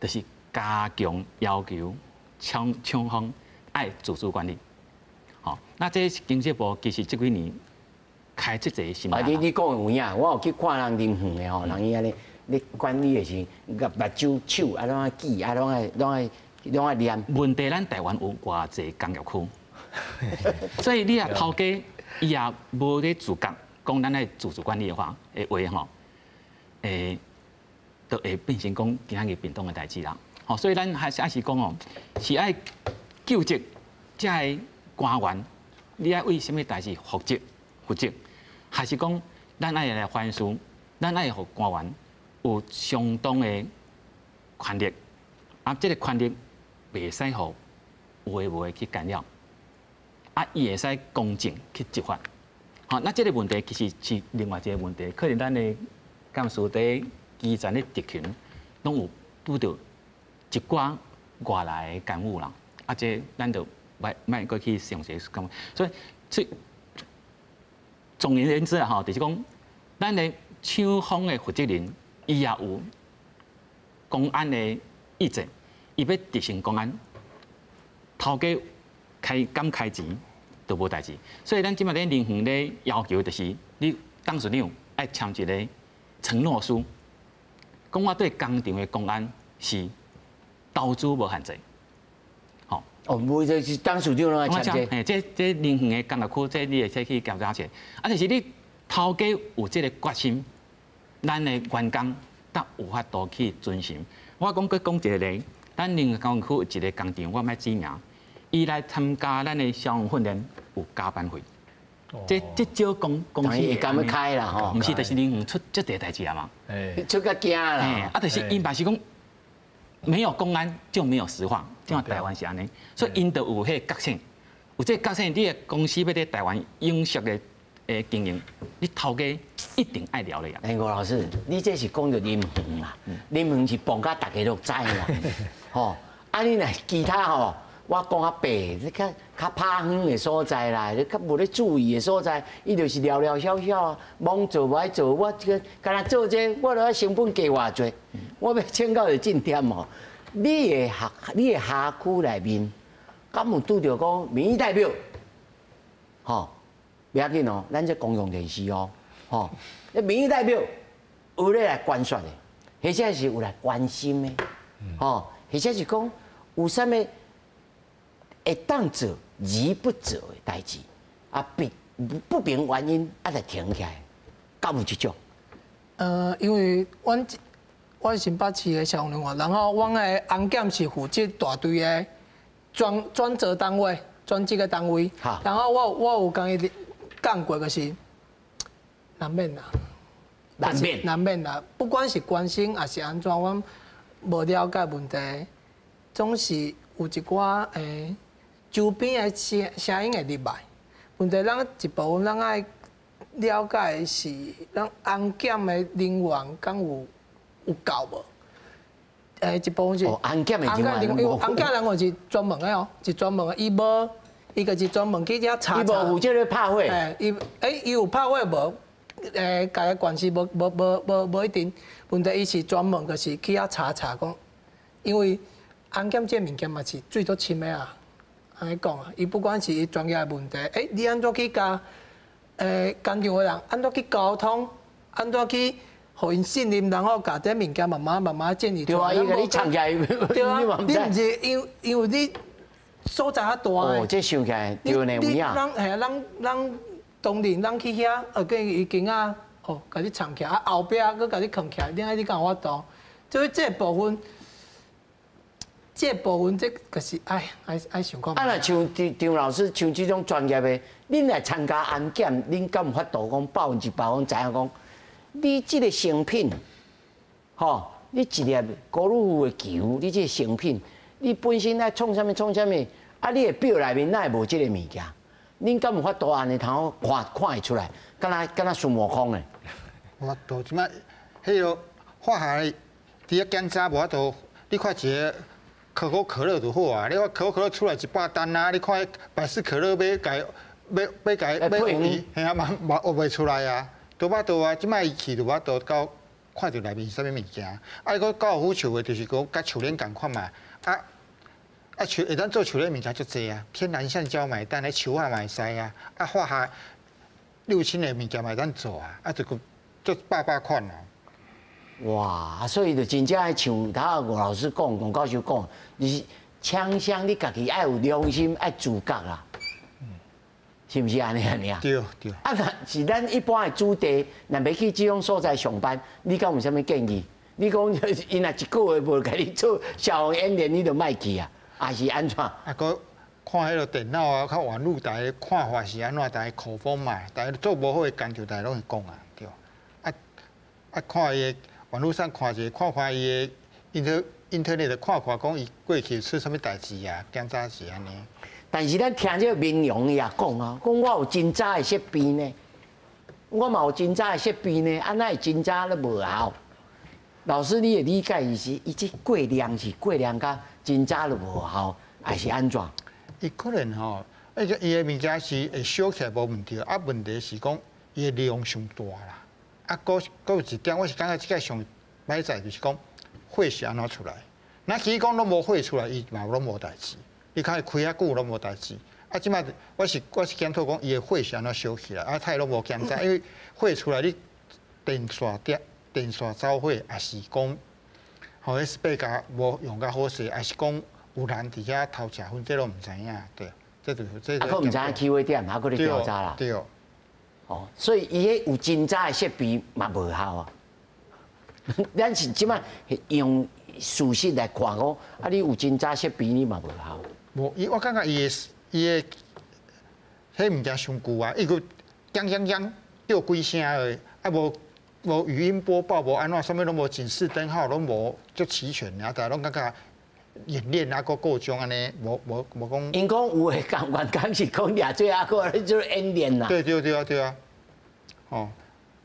就是加强要求。厂方爱自主管理，好，那这经济部其实这几年开这个新。你讲有影，我有去看人林园的吼，人伊安尼咧管理的是，个目睭手啊，拢爱记啊，拢爱念。问题咱台湾有偌济工业区，所以你啊头家伊也无咧自觉，讲咱来自主管理的话，话吼，都会变成讲今仔日变动的代志啦。吼，所以咱还是讲哦，是爱纠正这个官员，你爱为什么代志负责，还是讲咱爱来反思，咱爱互官员有相当的权力，这个权力袂使互有诶无诶去干扰，伊会使公正去执法。好，那这个问题其实是另外一个问题，可能咱的干事在基层的职权，拢有拄到一寡外来的干预啦，这咱就莫过去详细讲。所以总而言之啊，就是讲，咱的厂方的负责人，伊也有公安的意见，伊要执行公安，头家敢开钱都无代志。所以咱今麦咧联防咧要求就是，你董事长爱签一个承诺书，讲我对工厂的公安是投资无限制。哦，无就是董事长来签这。这联防的工业区，这你会使去调查者。就是你头家有这个决心，咱的员工才有法度去遵循。我讲一个例，咱联防工业区有一个工厂，我莫指名，伊来参加咱的消防训练有加班费。这少公司会敢要开啦吼，毋是，就是联防出这个代志啊嘛。出个惊啦。就是因嘛是讲。没有公安就没有实话，这样台湾是安尼，所以因就有迄个觉醒，有这个觉醒，你的公司要在台湾永续的经营，你头家一定爱了呀。吴老师，你这是讲到联防啦，联防是绑甲大家都知啦，吼，你若其他吼，我讲白，你较拍远的所在啦，你较无咧注意的所在，伊就是寥寥小小啊，忙做无爱做，我这个干那做这，我著成本加偌济，我要请教就进店吼。你的辖区内面，敢有拄着讲民意代表？吼，不要紧哦，咱这公共电视哦，吼，那民意代表有咧来关说的，或者是有来关心的，吼，或者是讲有啥物会当做而不做的代志，不明原因来停起来，敢有这种？因为我是新北市的消防人员，然后我的安检是负责大队的专责单位、专职的单位。然后我有跟伊讲过，就是难免啦，难免啦。不管是关心还是安怎，我无了解问题，总是有一寡周边的声音会入来。问题咱一部分咱爱了解的是，咱安检的人员敢有够无？一部分是安检的人员，安检人员是专门的哦，是专门的，伊个是专门去遐查。伊无负责咧拍火。伊有拍火无？家个关系无一定。问题伊是专门就是去遐查讲，因为安检这物件嘛是最多深的啊。安尼讲啊，伊不管是伊专业的问题，你安怎去甲工厂的人安怎去沟通，安怎去？互因信任，然后把这物件慢慢建立出来。对啊，伊甲你藏起来，对啊，你毋是因为你所在较大哦，这想起来对呢，有影。咱当然咱去遐，跟伊经啊，甲你藏起来，后壁佫甲你藏起来，你敢有法度？所以这部分，这就是爱想看。若像张老师像这种专业的，恁来参加安检，恁敢有法度讲100%知影讲？你这个成品，吼，你一粒高尔夫的球，你这个成品，你本身爱创啥物，你的表内面哪会无这个物件？恁敢有法度安尼头看会出来？敢若孙悟空呢？无法度，即摆迄个化学伫遐检查无法度，你看一个可口可乐就好啊！你看可口可乐出来100单啊，你看百事可乐要配伊，嘿啊，嘛学袂出来啊！多巴多啊！即摆伊去多巴多到看到内面是啥物物件，伊个高尔夫球的，就是讲甲球链共款嘛。球会当做球链物件足济啊，天然橡胶嘛，但咧球啊嘛会使啊。化学六亲的物件嘛会当做啊，就个足百款啊。哇！所以就真正像他吴老师讲，吴教授讲，就是枪枪你家己爱有良心，爱自觉啦。是毋是安尼啊？对对。啊，若是咱一般的子弟，若要去这种所在上班，你敢有啥物建议？你讲因若一个月无甲你做消防演练，你就莫去啊，还是安怎？啊，搁看迄个电脑啊，较网络台看法是安怎，台口风嘛，台做无好的工作，台拢会讲啊，对。啊，看伊网络上看伊的internet 看讲伊过去出啥物代志啊，检查是安尼。但是咱听这个民谣也讲啊，讲我有真早的设备呢，我嘛有真早的设备呢，安那会真早都无效？老师，你的理解伊这过量是过量甲真早都无效，还是安怎？伊可能吼，伊的物件是会烧起来无问题，啊，问题是讲伊的量上大啦。啊，搁有一点，我是感觉即个上歹在就是讲火是安怎出来。那其实讲拢无火出来，伊嘛拢无代志。伊开开遐久拢无代志。啊，即摆我是检讨讲伊的火是安怎烧起来，啊，太拢无检查，因为火出来你电线走火，也是讲吼，迄space甲无用甲好势，也是讲有人伫遐偷食薰，这拢毋知影，对，这就是这。啊，佫毋知影起火点，还佫咧调查啦。对。哦，所以伊迄有真早的设备嘛无效啊。咱是即摆用事实来看讲，啊，你有真早设备你嘛无效。无，我感觉伊的迄物件伤久啊，伊个锵叫几声的，啊无语音播报，无安怎，啥物拢无警示灯号，拢无足齐全啊，大家拢感觉演练啊，各种安尼，无讲。因讲有诶工员讲是讲掠罪啊，个就是演练啦。对啊，哦。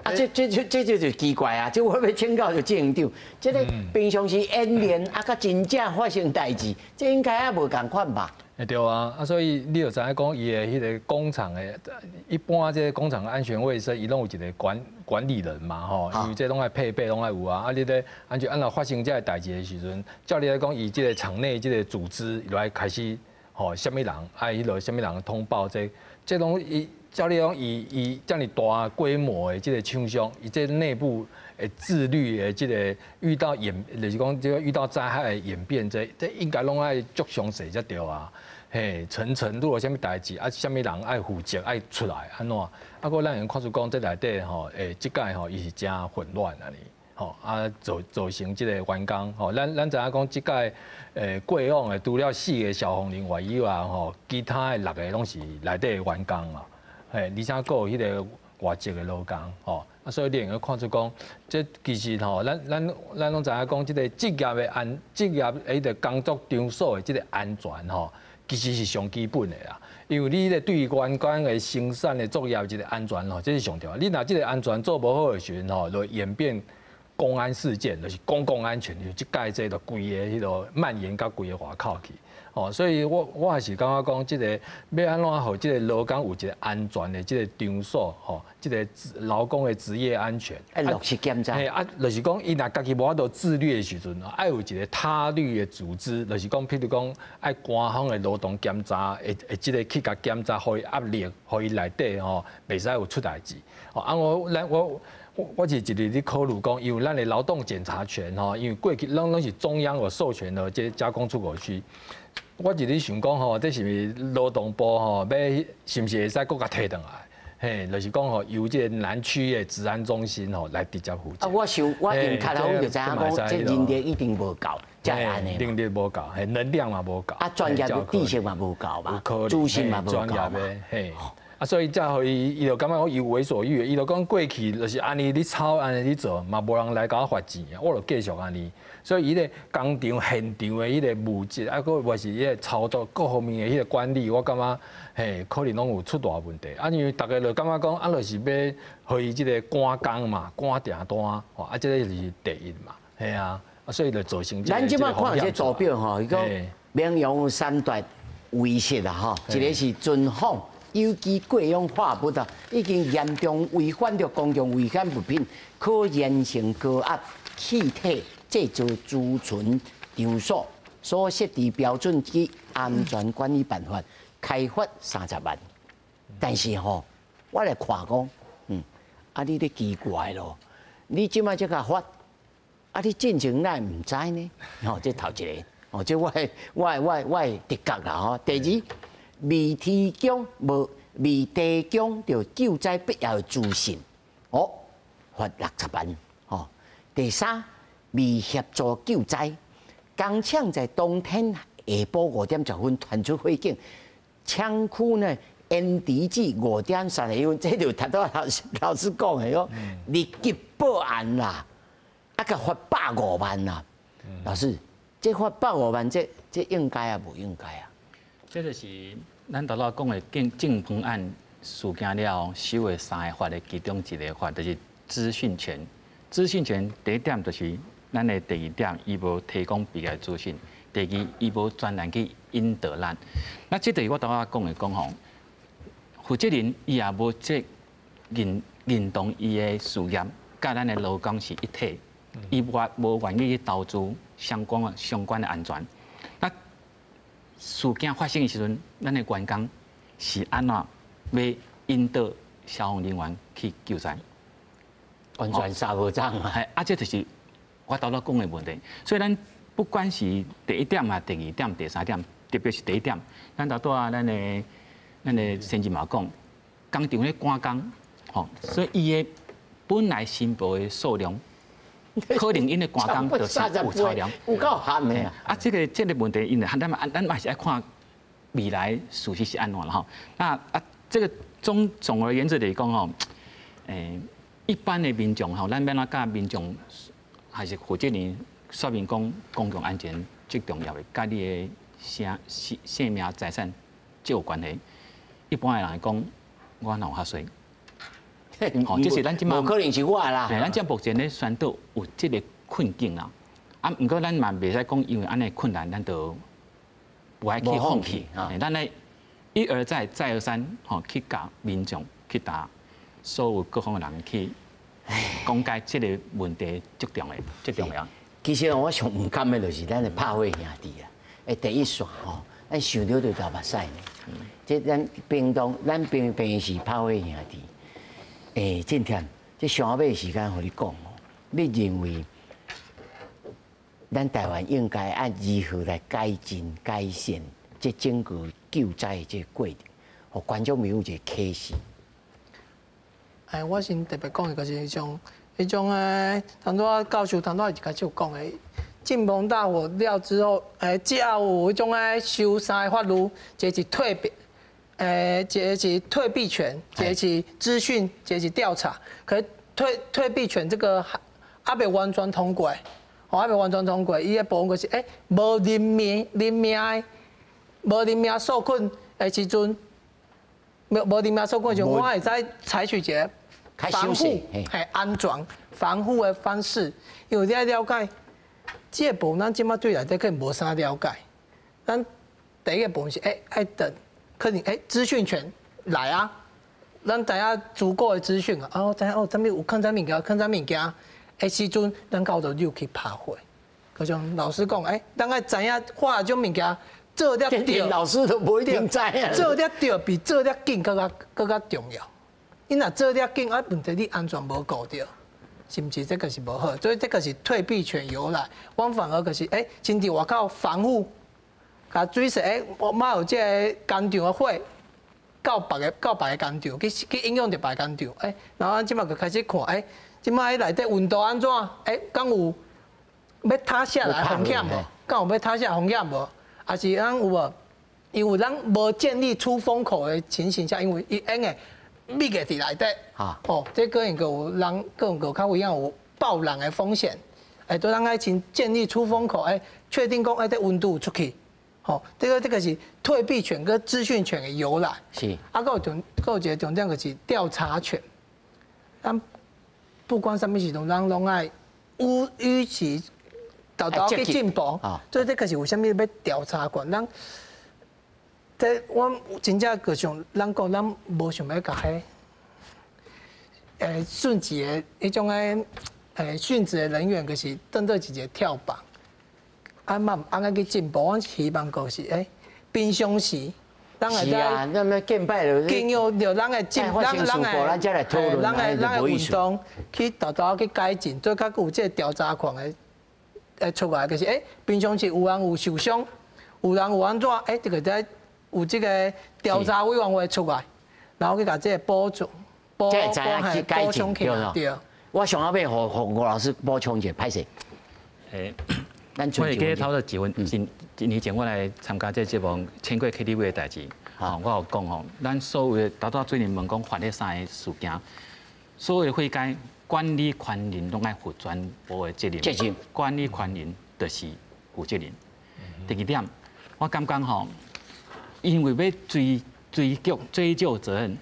啊，这就奇怪啊！这我要请教就这院长，这个平常时演练啊，甲真正发生代志，这应该也无共款吧？对啊，所以你就知影讲伊的迄个工厂的，一般这个工厂的安全卫生，伊拢有一个管理人嘛吼，因为这拢爱配备拢爱有啊。啊，你咧安怎发生这个代志的时阵，照理来讲，伊这个厂内这个组织来开始吼，什么人爱迄落什么人通报这拢伊。照理讲，以这样大规模的这个厂商，以这内部的自律的这个遇到就是讲这个遇到灾害的演变，这应该拢爱足详细才对啊。嘿，层如果什么代志啊，什么人爱负责爱出来安怎？啊，个咱用看出讲这内底吼，这届吼伊是真混乱啊哩。吼啊，造成这个员工吼，咱知影讲这届过往的除了4个消防人员以外吼，其他的6个拢是内底的员工嘛。而且佫有迄个外籍的劳工，吼，啊，所以你会看出讲，这其实吼，咱拢知影讲，这个职业迄个工作场所的这个安全吼，其实是上基本的啦。因为你咧对员工的生产的作业这个安全吼，这是上重要。你若这个安全做不好的时阵吼，就演变公安事件，就是公共安全，就即届这个规个迄个蔓延到规个外口去。哦，所以我还是感觉讲，这个要安怎互这个劳工有一个安全的这个场所，吼，这个劳工的职业安全，落实检查。啊，就是讲，伊若家己无法度自律的时阵，爱有一个他律的组织，就是讲，譬如讲，爱官方的劳动检查，会这个去甲检查，互伊压力，互伊内底吼，袂使有出代志。哦，啊我是一直咧考虑讲，因为咱的劳动检查权吼，因为过去拢是中央有授权的这加工出口区。我一直想讲吼，这是毋劳动部吼，是毋是会使搁甲摕倒来？嘿，就是讲吼，由这个南区的治安中心吼来直接负责。啊，我用卡头就知影讲，这人力一定无够，才安尼。人力无够，嘿，能量嘛无够。啊，专业的知识嘛无够嘛，资讯嘛无够嘛。嘿。啊，所以才互伊就感觉伊为所欲为，伊就讲过去就是安尼你抄安尼你做，嘛无人来甲我发钱啊，我就继续安尼。所以伊个工厂现场的迄个物质，啊，佫或是迄个操作各方面的迄个管理，我感觉嘿，可能拢有出大问题。啊，因为大家就感觉讲，啊，就是要互伊即个赶工嘛，赶订单，吼，啊，即个就是第一嘛，嘿啊，啊，所以就造成。咱即摆看这图表吼，伊讲民用3大威胁啦，吼，一个是军方。有机过氧化物啊，已经严重违反着公共危险物品可燃性高压气体制造储存场所所设置标准及安全管理办法，开罚30万。但是吼，我来看讲，啊，你咧奇怪咯，你即摆才甲罚，啊，你进前咱唔知呢？吼，这头一个，哦，这我的直觉啦吼。第二。未提供未提供着救灾必要的资讯，罚60万。第三，未协助救灾，工厂在当天下晡5点10分传出火警，厂区呢延迟至5点32分，这就达到老师讲的哦，立即报案啦，甲罚150万啦。老师，这罚150万，这应该啊，无应该啊？这就是咱头先讲的竞烹案事件了，修的3个法的其中一个法，就是资讯权。资讯权第一点就是咱的第2点，伊无提供必要资讯；第2，伊无专人去引导咱。那这就是我头先讲的吼，负责人伊也无这认同伊的事业，甲咱的劳工是一体，伊无愿意去投资相关的安全。那事件发生的时阵，咱的员工是安怎要引导消防人员去救灾？完全杀无章啊！这就是我头先讲的问题。所以咱不管是第1点啊、第2点、第3点，特别是第1点，咱头拄啊，咱的先进嘛讲，工厂咧赶工，所以伊的本来申报的数量，可能因的赶工就是有超量，有够含的啊！这个问题，因为咱嘛是要看未来事实是安怎了哈。那这个总而言之来讲吼，一般的民众吼，咱要哪甲民众还是负责人说明讲公共安全最重要的，甲你的性命财产最有关系。一般的人来讲，我哪有遐衰？这是咱即马无可能是我啦。咱即目前咧宣导有这个困境啦。不过咱嘛袂使讲，因为安尼困难，咱就不爱去放弃。咱来一而再，再而三，去教民众，去打所有各方的人去讲解这个问题最重要。其实我上唔甘的就是咱的拍火兄弟啊，第一线咱想到就流目屎呢。这咱屏东，咱平时拍火兄弟，今天这上尾时间和你讲你认为咱台湾应该按如何来改进改善这整个救灾的这过程，和观众朋友一个启示。我先特别讲的就是迄种诶，当初教授当初一开始有讲的，进棚大火了之后，只要有迄种修3个法律，一个是退避，一个是退避权，一个是资讯，一个是调查。可是退避权这个还未完全通过，还未完全通过。伊个部分就是无人命受困的时阵，无人命受困的时阵，我会使采取一个防护、安全防护的方式。因为你要了解，这个部分咱即马对内底可能无啥了解。咱第一个部分是爱等，可能资讯权来啊，咱知影足够的资讯啊，知影咱有坑啥物件，坑啥物件的时阵，咱到就去拍火。可像老师讲，咱爱知影画种物件。做得对，老师都不一定知啊。做得对比做得紧更加重要。你若做得紧，问题你安全无顾到，是不是？这个是无好，所以这个是退避权由来。我反而就是先伫外口防护，甲水说我莫有这个工厂的火，到别个工厂去影响着别个工厂。然后咱即马就开始看，即马内底温度安怎？敢有要塌下来风险无？敢有要塌下风险无？还是咱有无？因为咱无建立出风口的情形下，因为伊密个伫内底，这个能够有人更有较有影有爆燃的风险，都咱爱先建立出风口，确定讲这温度有出去，这个是退避权跟资讯权的由来。是。有一个重点就是调查权，咱不管什么时阵，咱拢爱与其豆去进步，所以这个是为什么要调查权？我真正就像咱讲，咱无想要甲顺职的迄种殉职的人员，就是当做一个跳板，安去进步。我希望就是平常时，咱是啊，那么敬拜就经由着咱的进，咱的运动去豆去改进，做较有这调查权的出来，就是平常时有人有受伤，有人有安怎，这个在有这个调查委员会出来，然后去把这个补充起来。对。我想要要和吴老师补充一下，歹势。我会记差不多几分，一年前我来参加这节目，签过 KTV 的代志。我有讲吼，咱所有的到最近问讲犯咧啥个事件，所有的会该管理权人拢爱负全部的责任。管理权人就是负责任。第二点，我感觉吼，因为要追究责任，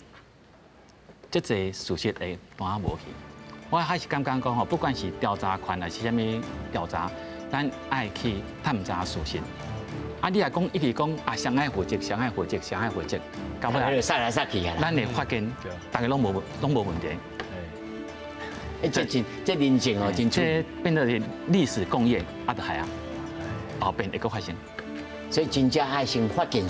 这个事实会搬无去。我还是感觉讲吼，不管是调查权还是啥物调查，咱爱去探查事实。你也讲一直讲谁爱负责，谁爱负责，谁爱负责，到尾来杀来杀去啊！咱会发现大家拢无问题。这人情哦，真这变成历史共业，就系啊，后边会个发生。所以真正爱先发现